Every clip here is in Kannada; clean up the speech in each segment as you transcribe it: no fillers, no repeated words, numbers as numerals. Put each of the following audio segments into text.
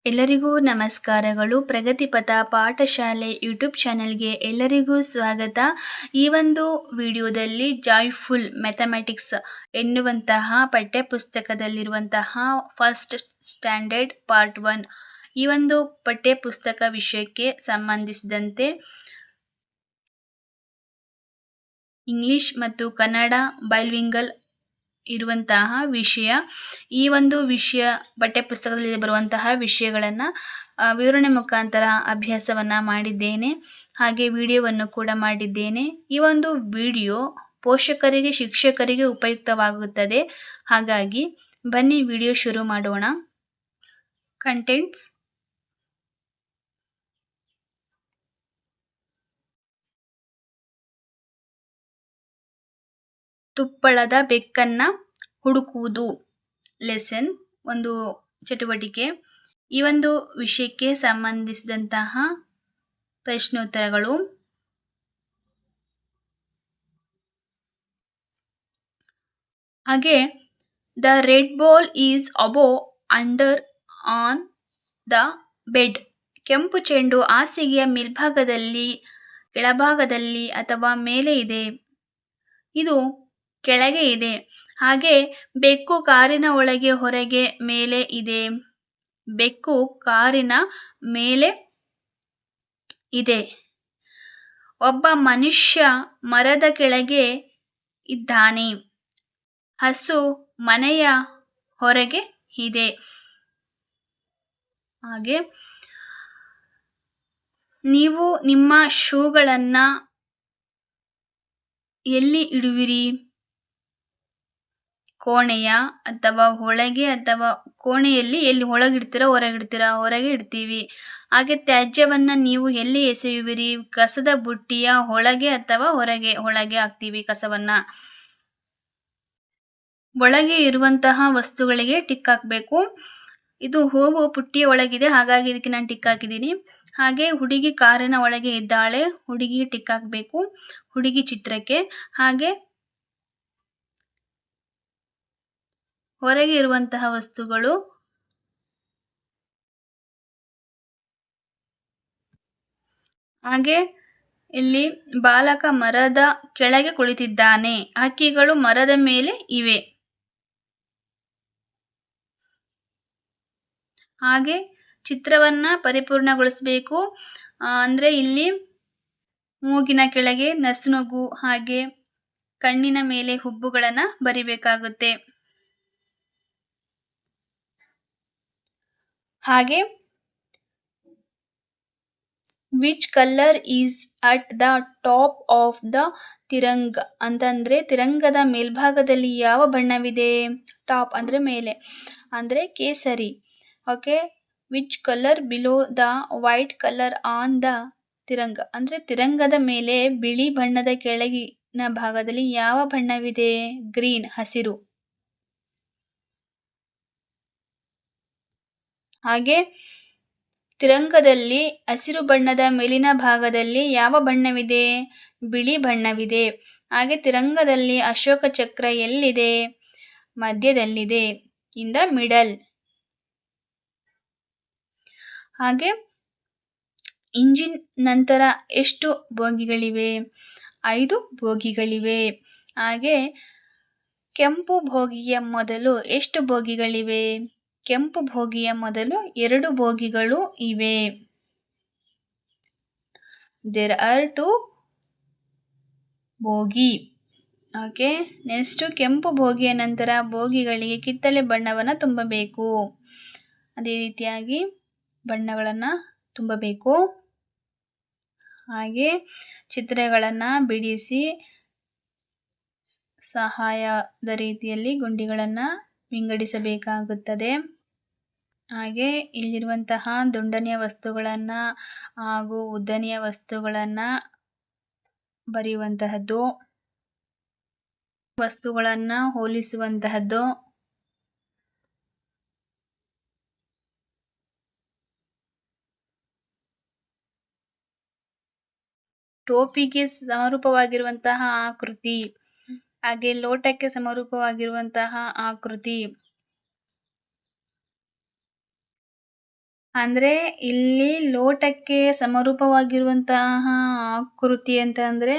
ಎಲ್ಲರಿಗೂ ನಮಸ್ಕಾರಗಳು. ಪ್ರಗತಿಪಥ ಪಾಠಶಾಲೆ ಯೂಟ್ಯೂಬ್ ಚಾನೆಲ್ಗೆ ಎಲ್ಲರಿಗೂ ಸ್ವಾಗತ. ಈ ಒಂದು ವಿಡಿಯೋದಲ್ಲಿ ಜಾಯ್ಫುಲ್ ಮ್ಯಾಥಮೆಟಿಕ್ಸ್ ಎನ್ನುವಂತಹ ಪಠ್ಯಪುಸ್ತಕದಲ್ಲಿರುವಂತಹ ಫಸ್ಟ್ ಸ್ಟ್ಯಾಂಡರ್ಡ್ ಪಾರ್ಟ್ 1 ಈ ಒಂದು ಪಠ್ಯಪುಸ್ತಕ ವಿಷಯಕ್ಕೆ ಸಂಬಂಧಿಸಿದಂತೆ ಇಂಗ್ಲಿಷ್ ಮತ್ತು ಕನ್ನಡ ಬೈಲಿಂಗಲ್ ಇರುವಂತಹ ವಿಷಯ. ಈ ಒಂದು ವಿಷಯ ಪಠ್ಯಪುಸ್ತಕದಲ್ಲಿ ಬರುವಂತಹ ವಿಷಯಗಳನ್ನು ವಿವರಣೆ ಮುಖಾಂತರ ಅಭ್ಯಾಸವನ್ನು ಮಾಡಿದ್ದೇನೆ, ಹಾಗೆ ವಿಡಿಯೋವನ್ನು ಕೂಡ ಮಾಡಿದ್ದೇನೆ. ಈ ಒಂದು ವಿಡಿಯೋ ಪೋಷಕರಿಗೆ ಶಿಕ್ಷಕರಿಗೆ ಉಪಯುಕ್ತವಾಗುತ್ತದೆ. ಹಾಗಾಗಿ ಬನ್ನಿ ವಿಡಿಯೋ ಶುರು ಮಾಡೋಣ. ಕಂಟೆಂಟ್ಸ್: ತುಪ್ಪಳದ ಬೆಕ್ಕನ್ನ ಹುಡುಕುವುದು. ಲೆಸನ್ ಒಂದು ಚಟುವಟಿಕೆ. ಈ ಒಂದು ವಿಷಯಕ್ಕೆ ಸಂಬಂಧಿಸಿದಂತಹ ಪ್ರಶ್ನೋತ್ತರಗಳು. ಹಾಗೆ the red ball is above under on the bed. ಕೆಂಪು ಚೆಂಡು ಹಾಸಿಗೆಯ ಮೇಲ್ಭಾಗದಲ್ಲಿ, ಕೆಳಭಾಗದಲ್ಲಿ ಅಥವಾ ಮೇಲೆ ಇದೆ. ಇದು ಕೆಳಗೆ ಇದೆ. ಹಾಗೆ ಬೆಕ್ಕು ಕಾರಿನ ಒಳಗೆ, ಹೊರಗೆ, ಮೇಲೆ ಇದೆ. ಬೆಕ್ಕು ಕಾರಿನ ಮೇಲೆ ಇದೆ. ಒಬ್ಬ ಮನುಷ್ಯ ಮರದ ಕೆಳಗೆ ಇದ್ದಾನೆ. ಹಸು ಮನೆಯ ಹೊರಗೆ ಇದೆ. ಹಾಗೆ ನೀವು ನಿಮ್ಮ ಶೂಗಳನ್ನು ಎಲ್ಲಿ ಇಡುವಿರಿ? ಕೋಣೆಯ ಅಥವಾ ಒಳಗೆ, ಅಥವಾ ಕೋಣೆಯಲ್ಲಿ ಎಲ್ಲಿ ಒಳಗಿಡ್ತೀರಾ ಹೊರಗಿಡ್ತೀರಾ? ಹೊರಗೆ ಇಡ್ತೀವಿ. ಹಾಗೆ ತ್ಯಾಜ್ಯವನ್ನು ನೀವು ಎಲ್ಲಿ ಎಸೆಯುವಿರಿ? ಕಸದ ಬುಟ್ಟಿಯ ಒಳಗೆ ಅಥವಾ ಹೊರಗೆ? ಒಳಗೆ ಹಾಕ್ತೀವಿ ಕಸವನ್ನು. ಒಳಗೆ ಇರುವಂತಹ ವಸ್ತುಗಳಿಗೆ ಟಿಕ್ ಹಾಕಬೇಕು. ಇದು ಹೂವು ಪುಟ್ಟಿಯ ಒಳಗಿದೆ, ಹಾಗಾಗಿ ಇದಕ್ಕೆ ನಾನು ಟಿಕ್ ಹಾಕಿದ್ದೀನಿ. ಹಾಗೆ ಹುಡುಗಿ ಕಾರಿನ ಒಳಗೆ ಇದ್ದಾಳೆ, ಹುಡುಗಿಗೆ ಟಿಕ್ ಹಾಕಬೇಕು ಹುಡುಗಿ ಚಿತ್ರಕ್ಕೆ. ಹಾಗೆ ಹೊರಗೆ ಇರುವಂತಹ ವಸ್ತುಗಳು. ಹಾಗೆ ಇಲ್ಲಿ ಬಾಲಕ ಮರದ ಕೆಳಗೆ ಕುಳಿತಿದ್ದಾನೆ. ಹಕ್ಕಿಗಳು ಮರದ ಮೇಲೆ ಇವೆ. ಹಾಗೆ ಚಿತ್ರವನ್ನ ಪರಿಪೂರ್ಣಗೊಳಿಸಬೇಕು. ಅಂದರೆ ಇಲ್ಲಿ ಮೂಗಿನ ಕೆಳಗೆ ನಸುನಗು, ಹಾಗೆ ಕಣ್ಣಿನ ಮೇಲೆ ಹುಬ್ಬುಗಳನ್ನು ಬರಿಬೇಕಾಗುತ್ತೆ. ಹಾಗೆ which colour is at the top of the Tiranga ಅಂತಂದರೆ ತಿರಂಗದ ಮೇಲ್ಭಾಗದಲ್ಲಿ ಯಾವ ಬಣ್ಣವಿದೆ? ಟಾಪ್ ಅಂದರೆ ಮೇಲೆ, ಅಂದರೆ ಕೇಸರಿ. Okay, which colour below the white colour on the Tiranga ಅಂದರೆ ತಿರಂಗದ ಮೇಲೆ ಬಿಳಿ ಬಣ್ಣದ ಕೆಳಗಿನ ಭಾಗದಲ್ಲಿ ಯಾವ ಬಣ್ಣವಿದೆ? ಗ್ರೀನ್, ಹಸಿರು. ಹಾಗೆ ತಿರಂಗದಲ್ಲಿ ಹಸಿರು ಬಣ್ಣದ ಮೇಲಿನ ಭಾಗದಲ್ಲಿ ಯಾವ ಬಣ್ಣವಿದೆ? ಬಿಳಿ ಬಣ್ಣವಿದೆ. ಹಾಗೆ ತಿರಂಗದಲ್ಲಿ ಅಶೋಕ ಚಕ್ರ ಎಲ್ಲಿದೆ? ಮಧ್ಯದಲ್ಲಿದೆ, ಇನ್ ದ ಮಿಡಲ್. ಹಾಗೆ ಇಂಜಿನ್ ನಂತರ ಎಷ್ಟು ಬೋಗಿಗಳಿವೆ? 5 ಬೋಗಿಗಳಿವೆ. ಹಾಗೆ ಕೆಂಪು ಬೋಗಿಯ ಮೊದಲು ಎಷ್ಟು ಬೋಗಿಗಳಿವೆ? ಕೆಂಪು ಬೋಗಿಯ ಮೊದಲು 2 ಬೋಗಿಗಳು ಇವೆ. There are 2 bogie. Okay, next ಕೆಂಪು ಬೋಗಿಯ ನಂತರ ಬೋಗಿಗಳಿಗೆ ಕಿತ್ತಳೆ ಬಣ್ಣವನ್ನು ತುಂಬಬೇಕು. ಅದೇ ರೀತಿಯಾಗಿ ಬಣ್ಣಗಳನ್ನು ತುಂಬಬೇಕು. ಹಾಗೆ ಚಿತ್ರಗಳನ್ನು ಬಿಡಿಸಿ ಸಹಾಯದ ರೀತಿಯಲ್ಲಿ ಗುಂಡಿಗಳನ್ನು ವಿಂಗಡಿಸಬೇಕಾಗುತ್ತದೆ. ಹಾಗೆ ಇಲ್ಲಿರುವಂತಹ ದುಂಡನೆಯ ವಸ್ತುಗಳನ್ನು ಹಾಗೂ ಉದ್ದನೆಯ ವಸ್ತುಗಳನ್ನು ಬರೆಯುವಂತಹದ್ದು, ವಸ್ತುಗಳನ್ನು ಹೋಲಿಸುವಂತಹದ್ದು. ಟೋಪಿಗೆ ಸಮರೂಪವಾಗಿರುವಂತಹ ಆಕೃತಿ, ಹಾಗೆ ಲೋಟಕ್ಕೆ ಸಮರೂಪವಾಗಿರುವಂತಹ ಆಕೃತಿ. ಅಂದ್ರೆ ಇಲ್ಲಿ ಲೋಟಕ್ಕೆ ಸಮರೂಪವಾಗಿರುವಂತಹ ಆಕೃತಿ ಅಂತ ಅಂದ್ರೆ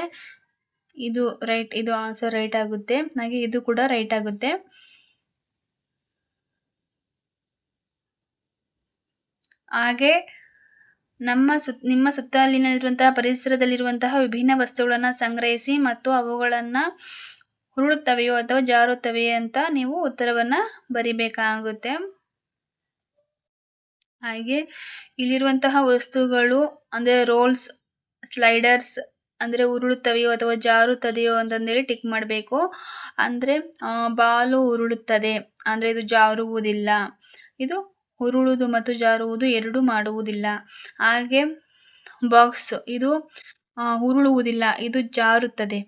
ಇದು ರೈಟ್, ಇದು ಆನ್ಸರ್ ರೈಟ್ ಆಗುತ್ತೆ. ಹಾಗೆ ಇದು ಕೂಡ ರೈಟ್ ಆಗುತ್ತೆ. ಹಾಗೆ ನಿಮ್ಮ ಸುತ್ತಲಿನಲ್ಲಿರುವಂತಹ ಪರಿಸರದಲ್ಲಿರುವಂತಹ ವಿಭಿನ್ನ ವಸ್ತುಗಳನ್ನು ಸಂಗ್ರಹಿಸಿ ಮತ್ತು ಅವುಗಳನ್ನು ಉರುಳುತ್ತವೆಯೋ ಅಥವಾ ಜಾರುತ್ತವೆಯೇ ಅಂತ ನೀವು ಉತ್ತರವನ್ನ ಬರಿಬೇಕಾಗುತ್ತೆ. ಹಾಗೆ ಇಲ್ಲಿರುವಂತಹ ವಸ್ತುಗಳು ಅಂದ್ರೆ ರೋಲ್ಸ್, ಸ್ಲೈಡರ್ಸ್ ಅಂದ್ರೆ ಉರುಳುತ್ತವೆಯೋ ಅಥವಾ ಜಾರುತ್ತದೆಯೋ ಅಂತಂದೇಳಿ ಟಿಕ್ ಮಾಡಬೇಕು. ಅಂದ್ರೆ ಬಾಲು ಉರುಳುತ್ತದೆ ಅಂದ್ರೆ ಇದು ಜಾರುವುದಿಲ್ಲ. ಇದು ಉರುಳುವುದು ಮತ್ತು ಜಾರುವುದು ಎರಡು ಮಾಡುವುದಿಲ್ಲ. ಹಾಗೆ ಬಾಕ್ಸ್ ಇದು ಉರುಳುವುದಿಲ್ಲ, ಇದು ಜಾರುತ್ತದೆ.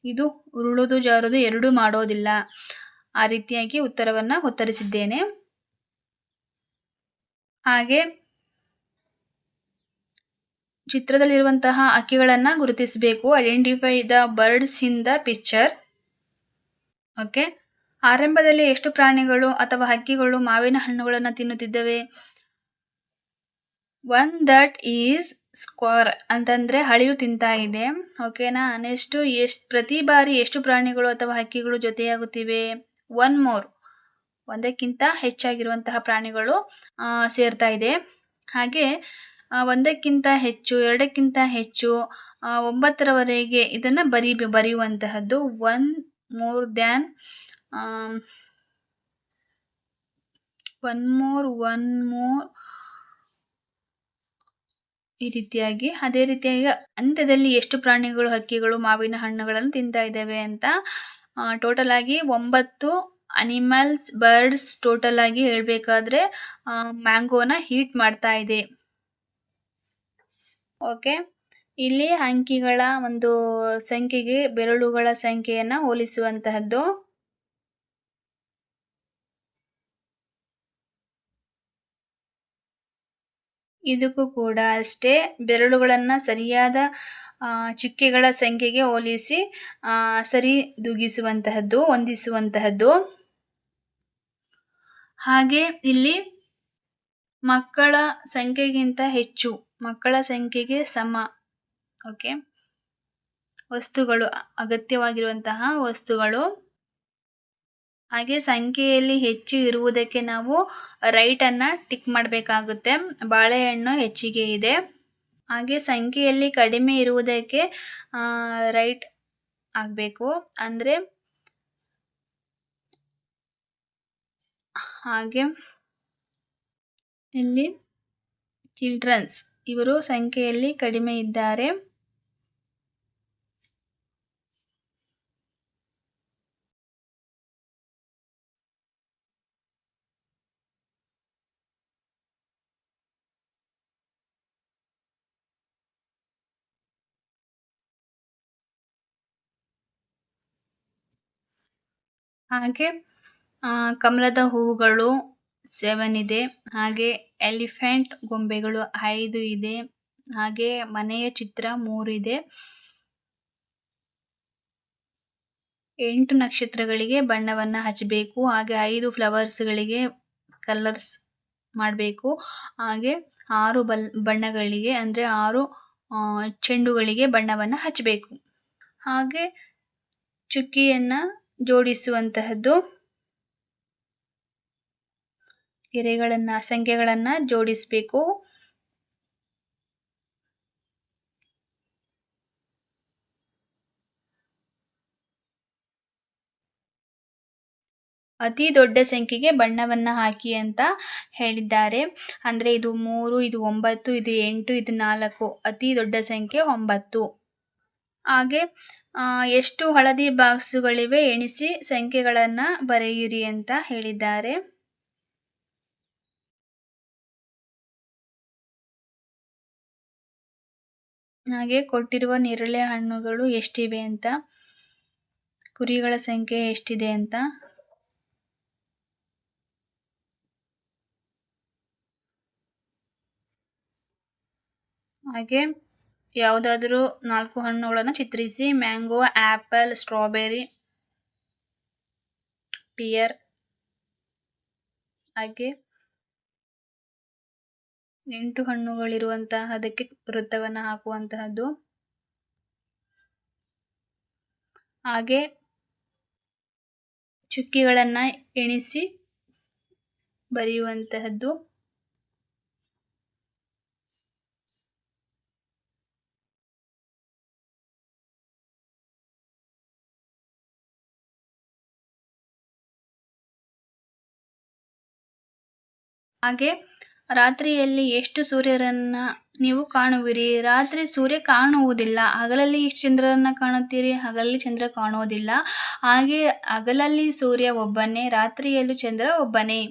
ಇದು ಉರುಳುವುದು ಜಾರುವುದು ಎರಡು ಮಾಡೋದಿಲ್ಲ. ಆ ರೀತಿಯಾಗಿ ಉತ್ತರವನ್ನ ಉತ್ತರಿಸಿದ್ದೇನೆ. ಹಾಗೆ ಚಿತ್ರದಲ್ಲಿರುವಂತಹ ಹಕ್ಕಿಗಳನ್ನ ಗುರುತಿಸಬೇಕು. Identify the birds in the picture. Okay. ಆರಂಭದಲ್ಲಿ ಎಷ್ಟು ಪ್ರಾಣಿಗಳು ಅಥವಾ ಹಕ್ಕಿಗಳು ಮಾವಿನ ಹಣ್ಣುಗಳನ್ನು ತಿನ್ನುತ್ತಿದ್ದವೆ? ಒನ್ ದಟ್ ಈಸ್ ಸ್ಕ್ವಾರ್ ಅಂತಂದ್ರೆ ಹಳಿಯು ತಿಂತಾ ಇದೆ. ಓಕೆನಾ. ನೆಕ್ಸ್ಟ್ ಪ್ರತಿ ಬಾರಿ ಎಷ್ಟು ಪ್ರಾಣಿಗಳು ಅಥವಾ ಹಕ್ಕಿಗಳು ಜೊತೆಯಾಗುತ್ತಿವೆ? ಒನ್ ಮೋರ್, ಒಂದಕ್ಕಿಂತ ಹೆಚ್ಚಾಗಿರುವಂತಹ ಪ್ರಾಣಿಗಳು ಸೇರ್ತಾ ಇದೆ. ಹಾಗೆ ಒಂದಕ್ಕಿಂತ ಹೆಚ್ಚು, ಎರಡಕ್ಕಿಂತ ಹೆಚ್ಚು, 9ರವರೆಗೆ ಇದನ್ನ ಬರೆಯುವಂತಹದ್ದು. One more than, one more ಈ ರೀತಿಯಾಗಿ. ಅದೇ ರೀತಿಯಾಗಿ ಅಂತ್ಯದಲ್ಲಿ ಎಷ್ಟು ಪ್ರಾಣಿಗಳು, ಹಕ್ಕಿಗಳು ಮಾವಿನ ಹಣ್ಣುಗಳನ್ನು ತಿಂತಾ ಇದ್ದಾವೆ ಅಂತ ಟೋಟಲ್ ಆಗಿ 9 ಅನಿಮಲ್ಸ್, ಬರ್ಡ್ಸ್ ಟೋಟಲ್ ಆಗಿ ಹೇಳ್ಬೇಕಾದ್ರೆ ಮ್ಯಾಂಗೋನ ಹೀಟ್ ಮಾಡ್ತಾ ಇದೆ. ಓಕೆ. ಇಲ್ಲಿ ಅಂಕಿಗಳ ಒಂದು ಸಂಖ್ಯೆಗೆ ಬೆರಳುಗಳ ಸಂಖ್ಯೆಯನ್ನ ಹೋಲಿಸುವಂತಹದ್ದು. ಇದಕ್ಕೂ ಕೂಡ ಅಷ್ಟೇ ಬೆರಳುಗಳನ್ನ ಸರಿಯಾದ ಚುಕ್ಕೆಗಳ ಸಂಖ್ಯೆಗೆ ಹೋಲಿಸಿ ಸರಿದೂಗಿಸುವಂತಹದ್ದು, ಹೊಂದಿಸುವಂತಹದ್ದು. ಹಾಗೆ ಇಲ್ಲಿ ಮಕ್ಕಳ ಸಂಖ್ಯೆಗಿಂತ ಹೆಚ್ಚು, ಮಕ್ಕಳ ಸಂಖ್ಯೆಗೆ ಸಮ. ಓಕೆ. ವಸ್ತುಗಳು, ಅಗತ್ಯವಾಗಿರುವಂತಹ ವಸ್ತುಗಳು. ಹಾಗೆ ಸಂಖ್ಯೆಯಲ್ಲಿ ಹೆಚ್ಚು ಇರುವುದಕ್ಕೆ ನಾವು ರೈಟ್ ಅನ್ನ ಟಿಕ್ ಮಾಡಬೇಕಾಗುತ್ತೆ. ಬಾಳೆಹಣ್ಣು ಹೆಚ್ಚಿಗೆ ಇದೆ. ಹಾಗೆ ಸಂಖ್ಯೆಯಲ್ಲಿ ಕಡಿಮೆ ಇರುವುದಕ್ಕೆ ರೈಟ್ ಆಗಬೇಕು. ಅಂದ್ರೆ ಹಾಗೆ ಇಲ್ಲಿ ಚಿಲ್ಡ್ರನ್ಸ್ ಇವರು ಸಂಖ್ಯೆಯಲ್ಲಿ ಕಡಿಮೆ ಇದ್ದಾರೆ. ಹಾಗೆ ಕಮಲದ ಹೂವುಗಳು 7 ಇದೆ. ಹಾಗೆ ಎಲಿಫೆಂಟ್ ಗೊಂಬೆಗಳು 5 ಇದೆ. ಹಾಗೆ ಮನೆಯ ಚಿತ್ರ 3 ಇದೆ. 8 ನಕ್ಷತ್ರಗಳಿಗೆ ಬಣ್ಣವನ್ನ ಹಚ್ಚಬೇಕು. ಹಾಗೆ 5 ಫ್ಲವರ್ಸ್ಗಳಿಗೆ ಕಲರ್ಸ್ ಮಾಡಬೇಕು. ಹಾಗೆ 6 ಬಣ್ಣಗಳಿಗೆ ಅಂದ್ರೆ 6 ಚೆಂಡುಗಳಿಗೆ ಬಣ್ಣವನ್ನ ಹಚ್ಚಬೇಕು. ಹಾಗೆ ಚುಕ್ಕಿಯನ್ನ ಜೋಡಿಸುವಂತಹದ್ದು, ಗೆರೆಗಳನ್ನ, ಸಂಖ್ಯೆಗಳನ್ನ ಜೋಡಿಸಬೇಕು. ಅತಿ ದೊಡ್ಡ ಸಂಖ್ಯೆಗೆ ಬಣ್ಣವನ್ನ ಹಾಕಿ ಅಂತ ಹೇಳಿದ್ದಾರೆ. ಅಂದ್ರೆ ಇದು 3, ಇದು 9, ಇದು 8, ಇದು 4. ಅತಿ ದೊಡ್ಡ ಸಂಖ್ಯೆ 9. ಹಾಗೆ ಎಷ್ಟು ಹಳದಿ ಬಾಕ್ಸುಗಳಿವೆ ಎಣಿಸಿ ಸಂಖ್ಯೆಗಳನ್ನ ಬರೆಯಿರಿ ಅಂತ ಹೇಳಿದ್ದಾರೆ. ಹಾಗೆ ಕೊಟ್ಟಿರುವ ನೇರಳೆ ಹಣ್ಣುಗಳು ಎಷ್ಟಿವೆ ಅಂತ, ಕುರಿಗಳ ಸಂಖ್ಯೆ ಎಷ್ಟಿದೆ ಅಂತ. ಹಾಗೆ ಯಾವುದಾದರೂ 4 ಹಣ್ಣುಗಳನ್ನು ಚಿತ್ರಿಸಿ. Mango, apple, strawberry, pear. ಹಾಗೆ 8 ಹಣ್ಣುಗಳಿರುವಂತಹದಕ್ಕೆ ವೃತ್ತವನ್ನು ಹಾಕುವಂತಹದ್ದು. ಹಾಗೆ ಚುಕ್ಕಿಗಳನ್ನು ಎಣಿಸಿ ಬರೆಯುವಂತಹದ್ದು. ಹಾಗೆ ರಾತ್ರಿಯಲ್ಲಿ ಎಷ್ಟು ಸೂರ್ಯರನ್ನ ನೀವು ಕಾಣುವಿರಿ? ರಾತ್ರಿ ಸೂರ್ಯ ಕಾಣುವುದಿಲ್ಲ. ಹಗಲಲ್ಲಿ ಎಷ್ಟು ಚಂದ್ರರನ್ನ ಕಾಣುತ್ತೀರಿ? ಹಗಲಲ್ಲಿ ಚಂದ್ರ ಕಾಣುವುದಿಲ್ಲ. ಹಾಗೆ ಹಗಲಲ್ಲಿ ಸೂರ್ಯ ಒಬ್ಬನೇ, ರಾತ್ರಿಯಲ್ಲೂ ಚಂದ್ರ ಒಬ್ಬನೇ.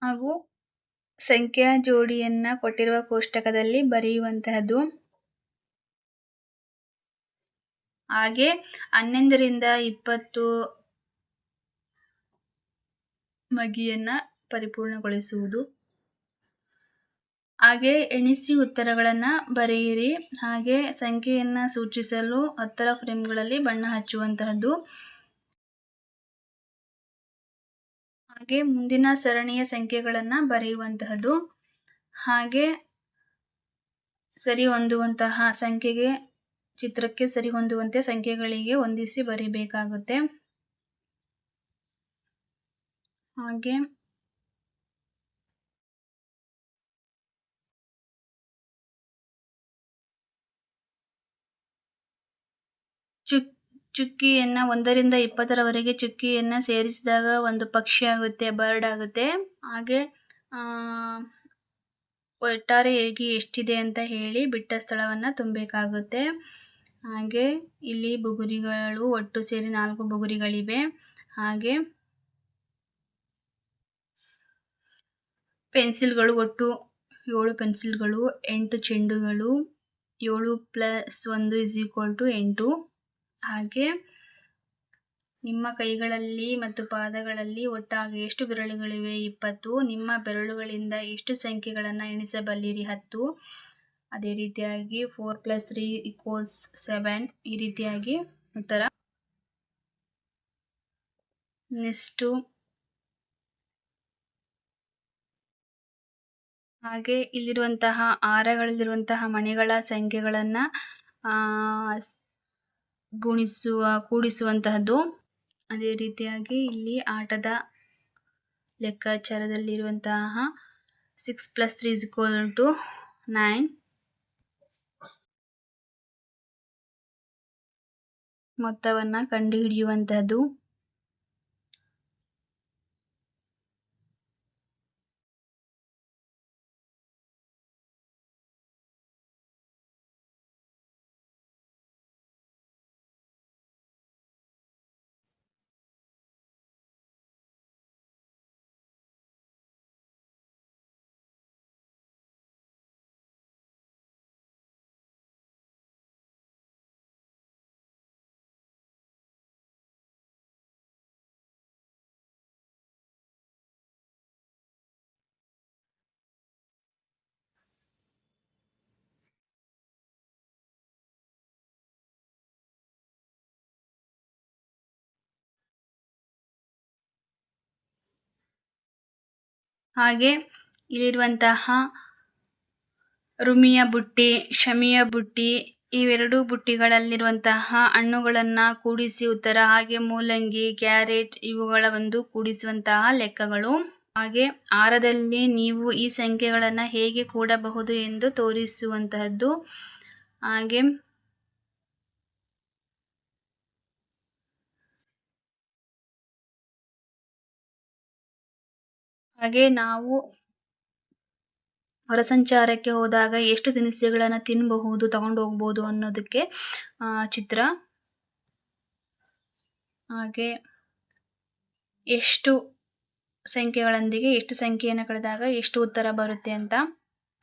ಹಾಗೂ ಸಂಖ್ಯಾ ಜೋಡಿಯನ್ನ ಕೊಟ್ಟಿರುವ ಕೋಷ್ಟಕದಲ್ಲಿ ಬರೆಯುವಂತಹದ್ದು. ಹಾಗೆ 11 ರಿಂದ 20 ಮಗಿಯನ್ನ ಪರಿಪೂರ್ಣಗೊಳಿಸುವುದು. ಹಾಗೆ ಎಣಿಸಿ ಉತ್ತರಗಳನ್ನ ಬರೆಯಿರಿ. ಹಾಗೆ ಸಂಖ್ಯೆಯನ್ನ ಸೂಚಿಸಲು 10ರ ಫ್ರೇಮ್ಗಳಲ್ಲಿ ಬಣ್ಣ ಹಚ್ಚುವಂತಹದ್ದು. ಹಾಗೆ ಮುಂದಿನ ಸರಣಿಯ ಸಂಖ್ಯೆಗಳನ್ನ ಬರೆಯುವಂತಹದ್ದು. ಹಾಗೆ ಸರಿ ಹೊಂದುವಂತಹ ಸಂಖ್ಯೆಗೆ, ಚಿತ್ರಕ್ಕೆ ಸರಿ ಹೊಂದುವಂತೆ ಸಂಖ್ಯೆಗಳಿಗೆ ಹೊಂದಿಸಿ ಬರೀಬೇಕಾಗುತ್ತೆ. ಹಾಗೆ ಚುಕ್ಕಿಯನ್ನ 1 ರಿಂದ 20ರವರೆಗೆ ಚುಕ್ಕಿಯನ್ನ ಸೇರಿಸಿದಾಗ ಒಂದು ಪಕ್ಷಿ ಆಗುತ್ತೆ, ಬರ್ಡ್ ಆಗುತ್ತೆ. ಹಾಗೆ ಒಟ್ಟಾರೆ ಹೇಗೆ ಎಷ್ಟಿದೆ ಅಂತ ಹೇಳಿ ಬಿಟ್ಟ ಸ್ಥಳವನ್ನ ತುಂಬಬೇಕಾಗುತ್ತೆ. ಹಾಗೆ ಇಲ್ಲಿ ಬುಗುರಿಗಳು ಒಟ್ಟು ಸೇರಿ 4 ಬುಗುರಿಗಳಿವೆ. ಹಾಗೆ ಪೆನ್ಸಿಲ್ಗಳು ಒಟ್ಟು 7 ಪೆನ್ಸಿಲ್ಗಳು, 8 ಚೆಂಡುಗಳು, 7 + 1 = 8. ಹಾಗೆ ನಿಮ್ಮ ಕೈಗಳಲ್ಲಿ ಮತ್ತು ಪಾದಗಳಲ್ಲಿ ಒಟ್ಟಾಗಿ ಎಷ್ಟು ಬೆರಳುಗಳಿವೆ? 20. ನಿಮ್ಮ ಬೆರಳುಗಳಿಂದ ಎಷ್ಟು ಸಂಖ್ಯೆಗಳನ್ನು ಎಣಿಸಬಲ್ಲಿರಿ? 10. ಅದೇ ರೀತಿಯಾಗಿ 4 + 3 = 7. ಈ ರೀತಿಯಾಗಿ ಉತ್ತರ. ನೆಕ್ಸ್ಟು ಹಾಗೆ ಇಲ್ಲಿರುವಂತಹ ಹಾರಗಳಲ್ಲಿರುವಂತಹ ಮಣಿಗಳ ಸಂಖ್ಯೆಗಳನ್ನು ಕೂಡಿಸುವಂತಹದ್ದು. ಅದೇ ರೀತಿಯಾಗಿ ಇಲ್ಲಿ ಆಟದ ಲೆಕ್ಕಾಚಾರದಲ್ಲಿರುವಂತಹ 6 + 3 = 9. ಮೊತ್ತವನ್ನು ಕಂಡುಹಿಡಿಯುವಂತಹದ್ದು. ಹಾಗೆ ಇಲ್ಲಿರುವಂತಹ ರುಮಿಯ ಬುಟ್ಟಿ, ಶಮಿಯ ಬುಟ್ಟಿ, ಇವೆರಡು ಬುಟ್ಟಿಗಳಲ್ಲಿರುವಂತಹ ಹಣ್ಣುಗಳನ್ನು ಕೂಡಿಸಿ ಉತ್ತರ. ಹಾಗೆ ಮೂಲಂಗಿ, ಕ್ಯಾರೆಟ್ ಇವುಗಳ ಒಂದು ಕೂಡಿಸುವಂತಹ ಲೆಕ್ಕಗಳು. ಹಾಗೆ ಹಾರದಲ್ಲಿ ನೀವು ಈ ಸಂಖ್ಯೆಗಳನ್ನು ಹೇಗೆ ಕೂಡಬಹುದು ಎಂದು ತೋರಿಸುವಂತಹದ್ದು. ಹಾಗೆ ನಾವು ಹೊರಸಂಚಾರಕ್ಕೆ ಹೋದಾಗ ಎಷ್ಟು ತಿನಿಸುಗಳನ್ನು ತಿನ್ನಬಹುದು, ತಗೊಂಡು ಹೋಗ್ಬೋದು ಅನ್ನೋದಕ್ಕೆ ಚಿತ್ರ. ಹಾಗೆ ಎಷ್ಟು ಸಂಖ್ಯೆಗಳೊಂದಿಗೆ ಎಷ್ಟು ಸಂಖ್ಯೆಯನ್ನು ಕಳೆದಾಗ ಎಷ್ಟು ಉತ್ತರ ಬರುತ್ತೆ ಅಂತ.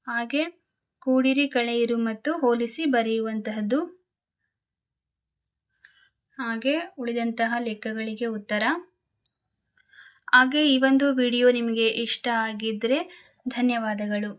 ಹಾಗೆ ಕೂಡಿರಿ, ಕಳೆಯಿರಿ ಮತ್ತು ಹೋಲಿಸಿ ಬರೆಯುವಂತಹದ್ದು. ಹಾಗೆ ಉಳಿದಂತಹ ಲೆಕ್ಕಗಳಿಗೆ ಉತ್ತರ. ಹಾಗೆ ಈ ಒಂದು ವಿಡಿಯೋ ನಿಮಗೆ ಇಷ್ಟ ಆಗಿದ್ದರೆ ಧನ್ಯವಾದಗಳು.